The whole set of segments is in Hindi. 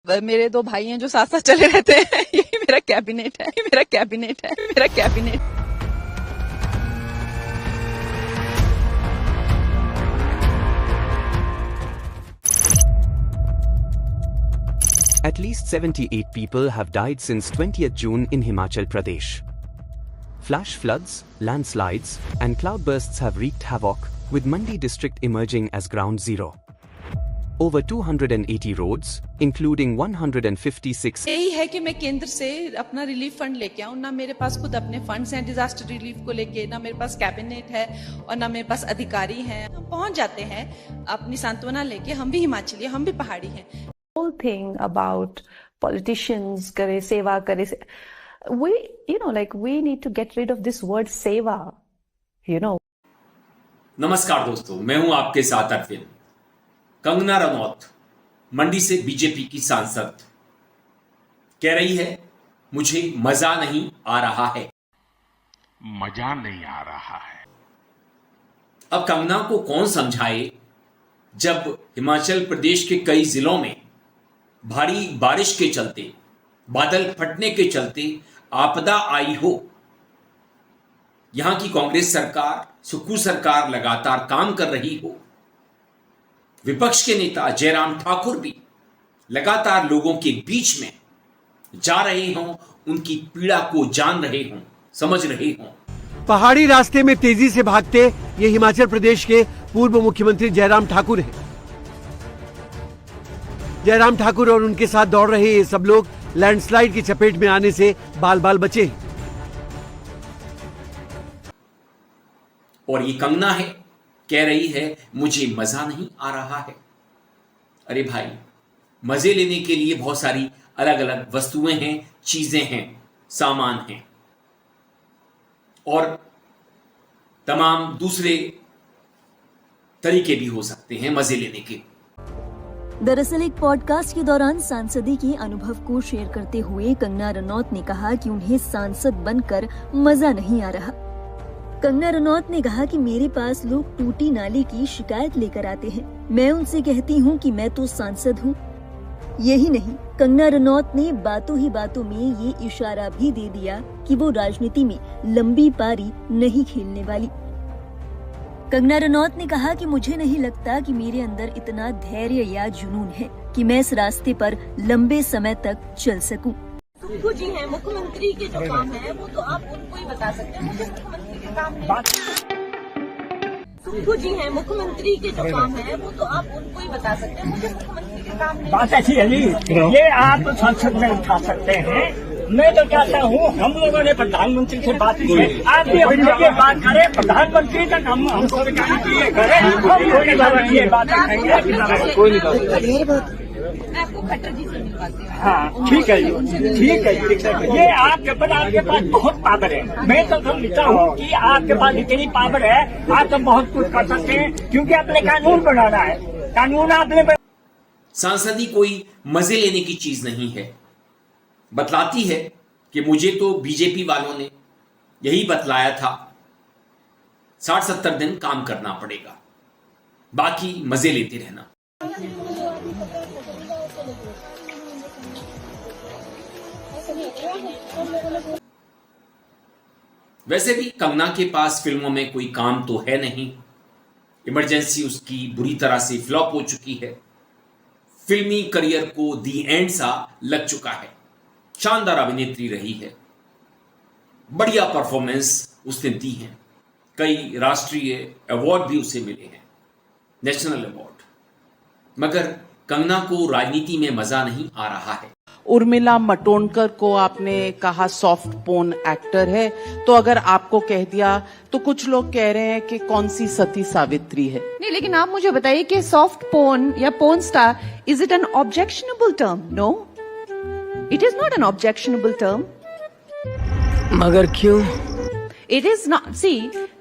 मेरे दो भाई हैं जो साथ साथ चले रहते हैं। ये मेरा कैबिनेट है, मेरा कैबिनेट है, मेरा cabinet. At least 78 people have died since 20th June in Himachal Pradesh. Flash floods, landslides, and cloudbursts have wreaked havoc, with Mandi district emerging as ground zero. Over 280 roads, including 156. यही है कि मैं केंद्र से अपना रिलीफ फंड लेके आऊँ। ना मेरे पास खुद अपने फंड्स हैं डिजास्टर रिलीफ को लेके, ना मेरे पास कैबिनेट है और ना मेरे पास अधिकारी हैं। हम पहुंच जाते हैं अपनी सांत्वना लेके। हम भी हिमाचली, हम भी पहाड़ी हैं। Whole thing about politicians करे सेवा करे we need to get rid of this word सेवा, नमस्कार दोस्तों, मैं हूं आपके साथ अरविंद। कंगना रनौत मंडी से बीजेपी की सांसद कह रही है मुझे मजा नहीं आ रहा है। मजा नहीं आ रहा है। अब कंगना को कौन समझाए जब हिमाचल प्रदेश के कई जिलों में भारी बारिश के चलते, बादल फटने के चलते आपदा आई हो। यहां की कांग्रेस सरकार, सुक्खू सरकार लगातार काम कर रही हो। विपक्ष के नेता जयराम ठाकुर भी लगातार लोगों के बीच में जा रहे हों, उनकी पीड़ा को जान रहे हों, समझ रहे हों। पहाड़ी रास्ते में तेजी से भागते ये हिमाचल प्रदेश के पूर्व मुख्यमंत्री जयराम ठाकुर हैं। जयराम ठाकुर और उनके साथ दौड़ रहे ये सब लोग लैंडस्लाइड की चपेट में आने से बाल बाल बचे हैं। और ये कंगना है, कह रही है मुझे मजा नहीं आ रहा है। अरे भाई, मजे लेने के लिए बहुत सारी अलग अलग वस्तुएं हैं, चीजें हैं, सामान हैं और तमाम दूसरे तरीके भी हो सकते हैं मजे लेने के। दरअसल एक पॉडकास्ट के दौरान सांसदी के अनुभव को शेयर करते हुए कंगना रनौत ने कहा कि उन्हें सांसद बनकर मजा नहीं आ रहा। कंगना रनौत ने कहा कि मेरे पास लोग टूटी नाली की शिकायत लेकर आते हैं, मैं उनसे कहती हूं कि मैं तो सांसद हूं। यही नहीं, कंगना रनौत ने बातों ही बातों में ये इशारा भी दे दिया कि वो राजनीति में लंबी पारी नहीं खेलने वाली। कंगना रनौत ने कहा कि मुझे नहीं लगता कि मेरे अंदर इतना धैर्य या जुनून है कि मैं इस रास्ते पर लंबे समय तक चल सकूं। सुक्खू जी हैं मुख्यमंत्री के जो काम है वो तो आप उनको ही बता सकते हैं। मुझे मुख्यमंत्री के काम नहीं। सुक्खू जी हैं मुख्यमंत्री के जो काम है वो तो आप उनको ही बता सकते हैं। मुझे मुख्यमंत्री के काम नहीं। बात ऐसी है ये आप संसद में उठा सकते हैं। मैं तो चाहता हूँ हम लोगों ने प्रधानमंत्री से बात की है, आप भी हमसे बात करें। प्रधानमंत्री तक हमको करें, हम बात करेंगे। कोई नहीं मैं आपको खट्टर जी से मिलवाती हूँ। हाँ ठीक है, ठीक है। ये आपके पास बहुत पावर है। मैं तो समझता हूँ कि आपके पास इतनी पावर है, आप तो बहुत कुछ कर सकते हैं क्योंकि आपने कानून बनाना है। कानून आपने सांसदी कोई मजे लेने की चीज नहीं है। बतलाती है कि मुझे तो बीजेपी वालों ने यही बतलाया था, 60-70 दिन काम करना पड़ेगा, बाकी मजे लेते रहना। वैसे भी कंगना के पास फिल्मों में कोई काम तो है नहीं। इमरजेंसी उसकी बुरी तरह से फ्लॉप हो चुकी है। फिल्मी करियर को दी एंड सा लग चुका है। शानदार अभिनेत्री रही है, बढ़िया परफॉर्मेंस उसने दी है, कई राष्ट्रीय अवार्ड भी उसे मिले हैं, नेशनल अवार्ड। मगर कंगना को राजनीति में मजा नहीं आ रहा है। उर्मिला मातोंडकर को आपने कहा सॉफ्ट पोर्न एक्टर है, तो अगर आपको कह दिया तो कुछ लोग कह रहे हैं कि कौन सी सती सावित्री है। नहीं, लेकिन आप मुझे बताइए कि सॉफ्ट पोर्न या porn star, is it an objectionable term? No, it is not an objectionable term. मगर क्यों? It is not. See,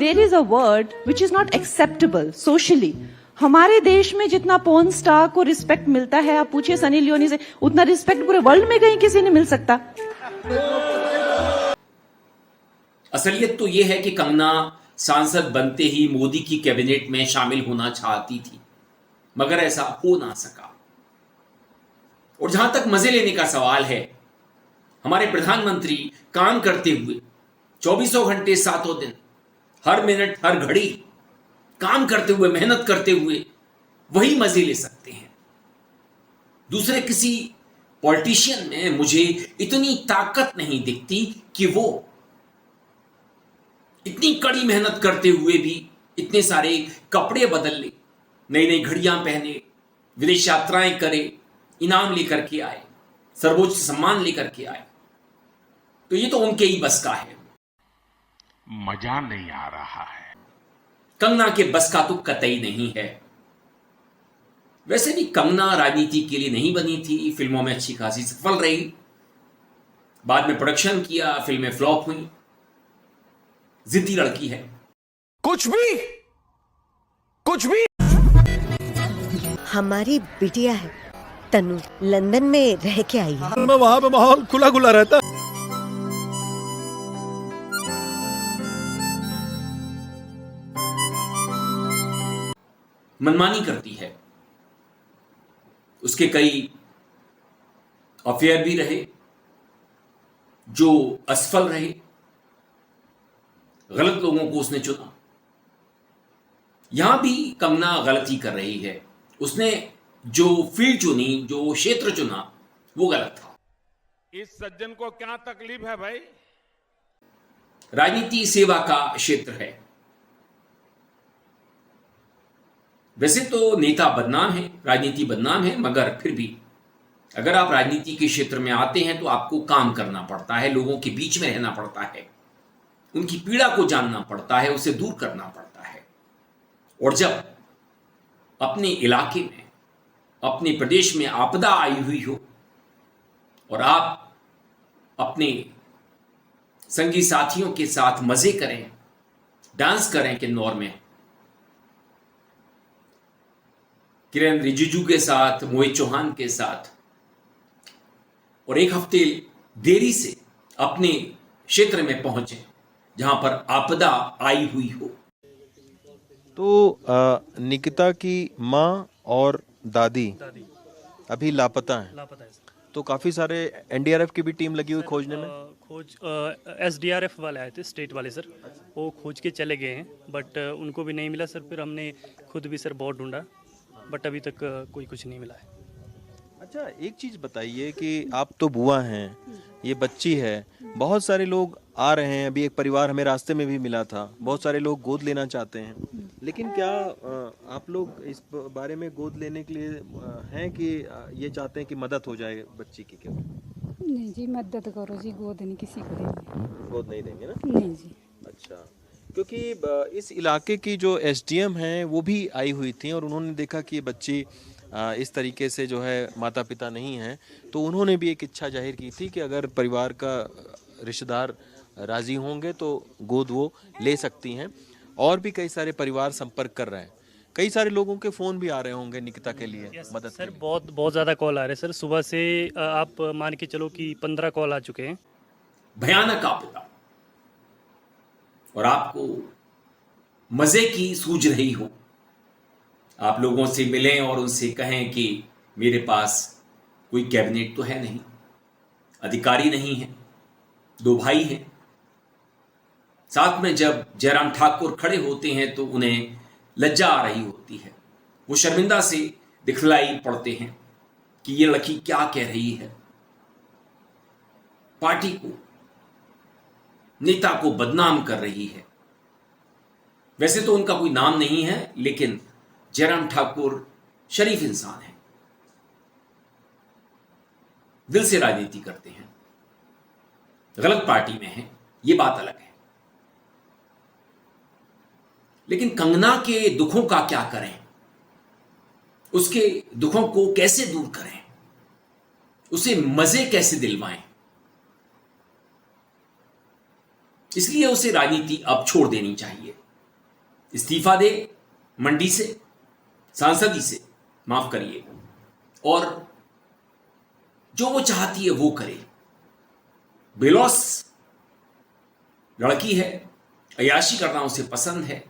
there is a word which is not acceptable socially. हमारे देश में जितना पोर्न स्टार को रिस्पेक्ट मिलता है, आप पूछिए सनी लियोनी से, उतना रिस्पेक्ट पूरे वर्ल्ड में कहीं किसी ने मिल सकता। असलियत तो यह है कि कंगना सांसद बनते ही मोदी की कैबिनेट में शामिल होना चाहती थी, मगर ऐसा हो ना सका। और जहां तक मजे लेने का सवाल है, हमारे प्रधानमंत्री काम करते हुए 24 घंटे 7 दिन, हर मिनट हर घड़ी काम करते हुए, मेहनत करते हुए वही मजे ले सकते हैं। दूसरे किसी पॉलिटिशियन में मुझे इतनी ताकत नहीं दिखती कि वो इतनी कड़ी मेहनत करते हुए भी इतने सारे कपड़े बदल ले, नई नई घड़ियां पहने, विदेश यात्राएं करे, इनाम लेकर के आए, सर्वोच्च सम्मान लेकर के आए। तो ये तो उनके ही बस का है। मजा नहीं आ रहा है। कंगना के बस का तो कतई नहीं है। वैसे भी कंगना राजनीति के लिए नहीं बनी थी, फिल्मों में अच्छी खासी सफल रही, बाद में प्रोडक्शन किया, फिल्में फ्लॉप हुई। जिद्दी लड़की है। कुछ भी हमारी बिटिया है तनु, लंदन में रह के आई है। वहां पे माहौल खुला खुला रहता है। मनमानी करती है। उसके कई अफेयर भी रहे जो असफल रहे। गलत लोगों को उसने चुना। यहां भी कंगना गलती कर रही है। उसने जो फील्ड चुनी, जो क्षेत्र चुना, वो गलत था। इस सज्जन को क्या तकलीफ है भाई? राजनीति सेवा का क्षेत्र है। वैसे तो नेता बदनाम है, राजनीति बदनाम है, मगर फिर भी अगर आप राजनीति के क्षेत्र में आते हैं तो आपको काम करना पड़ता है, लोगों के बीच में रहना पड़ता है, उनकी पीड़ा को जानना पड़ता है, उसे दूर करना पड़ता है। और जब अपने इलाके में, अपने प्रदेश में आपदा आई हुई हो और आप अपने संगी साथियों के साथ मजे करें, डांस करें किन्नौर में, किरण रिजिजू के साथ, मोहित चौहान के साथ, और एक हफ्ते देरी से अपने क्षेत्र में पहुंचे जहां पर आपदा आई हुई हो। तो निकिता की माँ और दादी अभी लापता हैं। तो काफी सारे एनडीआरएफ की भी टीम लगी हुई खोजने में। खोज एसडीआरएफ वाले आए थे, स्टेट वाले सर, वो खोज के चले गए हैं, बट उनको भी नहीं मिला सर। फिर हमने खुद भी सर बहुत ढूंढा, बट अभी तक कोई कुछ नहीं मिला है। अच्छा, एक चीज़ बताइए कि आप तो बुआ हैं, ये बच्ची है, बहुत सारे लोग आ रहे हैं, अभी एक परिवार हमें रास्ते में भी मिला था, बहुत सारे लोग गोद लेना चाहते हैं, लेकिन क्या आप लोग इस बारे में गोद लेने के लिए हैं कि ये चाहते हैं कि मदद हो जाए बच्ची की? क्यों नहीं जी, मदद करो जी, गोद नहीं किसी को देंगे। गोद नहीं देंगे ना? नहीं जी। अच्छा, क्योंकि इस इलाके की जो एसडीएम हैं वो भी आई हुई थी और उन्होंने देखा कि ये बच्ची इस तरीके से जो है माता पिता नहीं हैं, तो उन्होंने भी एक इच्छा जाहिर की थी कि अगर परिवार का रिश्तेदार राजी होंगे तो गोद वो ले सकती हैं। और भी कई सारे परिवार संपर्क कर रहे हैं, कई सारे लोगों के फ़ोन भी आ रहे होंगे निकिता के लिए मदद सर। बहुत ज़्यादा कॉल आ रहे हैं सर, सुबह से आप मान के चलो कि 15 कॉल आ चुके हैं। भयानक आपदा, और आपको मजे की सूझ रही हो, आप लोगों से मिलें और उनसे कहें कि मेरे पास कोई कैबिनेट तो है नहीं, अधिकारी नहीं है, 2 भाई हैं। साथ में जब जयराम ठाकुर खड़े होते हैं तो उन्हें लज्जा आ रही होती है, वो शर्मिंदा से दिखलाई पड़ते हैं कि ये लड़की क्या कह रही है, पार्टी को, नेता को बदनाम कर रही है। वैसे तो उनका कोई नाम नहीं है, लेकिन जयराम ठाकुर शरीफ इंसान है, दिल से राजनीति करते हैं, गलत पार्टी में हैं, ये बात अलग है। लेकिन कंगना के दुखों का क्या करें, उसके दुखों को कैसे दूर करें, उसे मजे कैसे दिलवाएं? इसलिए उसे राजनीति अब छोड़ देनी चाहिए, इस्तीफा दे मंडी से, सांसदी से, माफ करिए, और जो वो चाहती है वो करे। बेलौस लड़की है, अयाशी करना उसे पसंद है,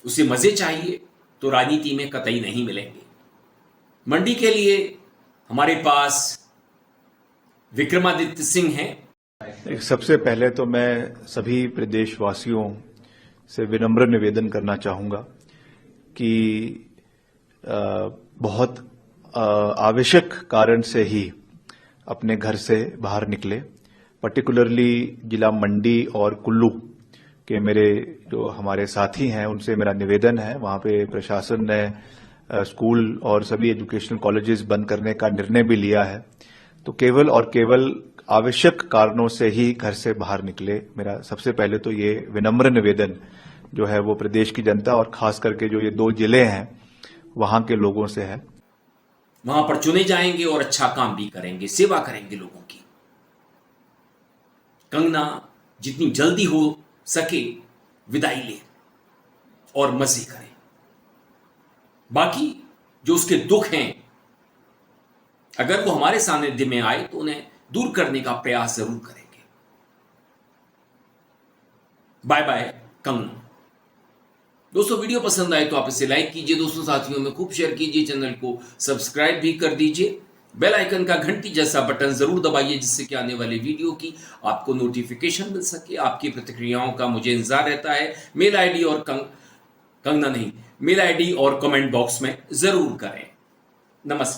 उसे मजे चाहिए तो राजनीति में कतई नहीं मिलेंगे। मंडी के लिए हमारे पास विक्रमादित्य सिंह हैं। सबसे पहले तो मैं सभी प्रदेशवासियों से विनम्र निवेदन करना चाहूंगा कि बहुत आवश्यक कारण से ही अपने घर से बाहर निकले। पर्टिकुलरली जिला मंडी और कुल्लू के मेरे जो हमारे साथी हैं उनसे मेरा निवेदन है, वहां पे प्रशासन ने स्कूल और सभी एजुकेशनल कॉलेजेस बंद करने का निर्णय भी लिया है, तो केवल और केवल आवश्यक कारणों से ही घर से बाहर निकले। मेरा सबसे पहले तो ये विनम्र निवेदन जो है वो प्रदेश की जनता और खास करके जो ये 2 जिले हैं वहां के लोगों से है। वहां पर चुने जाएंगे और अच्छा काम भी करेंगे, सेवा करेंगे लोगों की। कंगना जितनी जल्दी हो सके विदाई ले और मजे करें। बाकी जो उसके दुख हैं अगर वो हमारे सानिध्य में आए तो उन्हें दूर करने का प्रयास जरूर करेंगे। Bye bye Kangana. दोस्तों वीडियो पसंद आए तो आप इसे लाइक कीजिए, दोस्तों साथियों में खूब शेयर कीजिए, चैनल को सब्सक्राइब भी कर दीजिए, बेल आइकन का घंटी जैसा बटन जरूर दबाइए जिससे कि आने वाले वीडियो की आपको नोटिफिकेशन मिल सके। आपकी प्रतिक्रियाओं का मुझे इंतजार रहता है। मेल आईडी और मेल आईडी और कमेंट बॉक्स में जरूर करें। नमस्कार।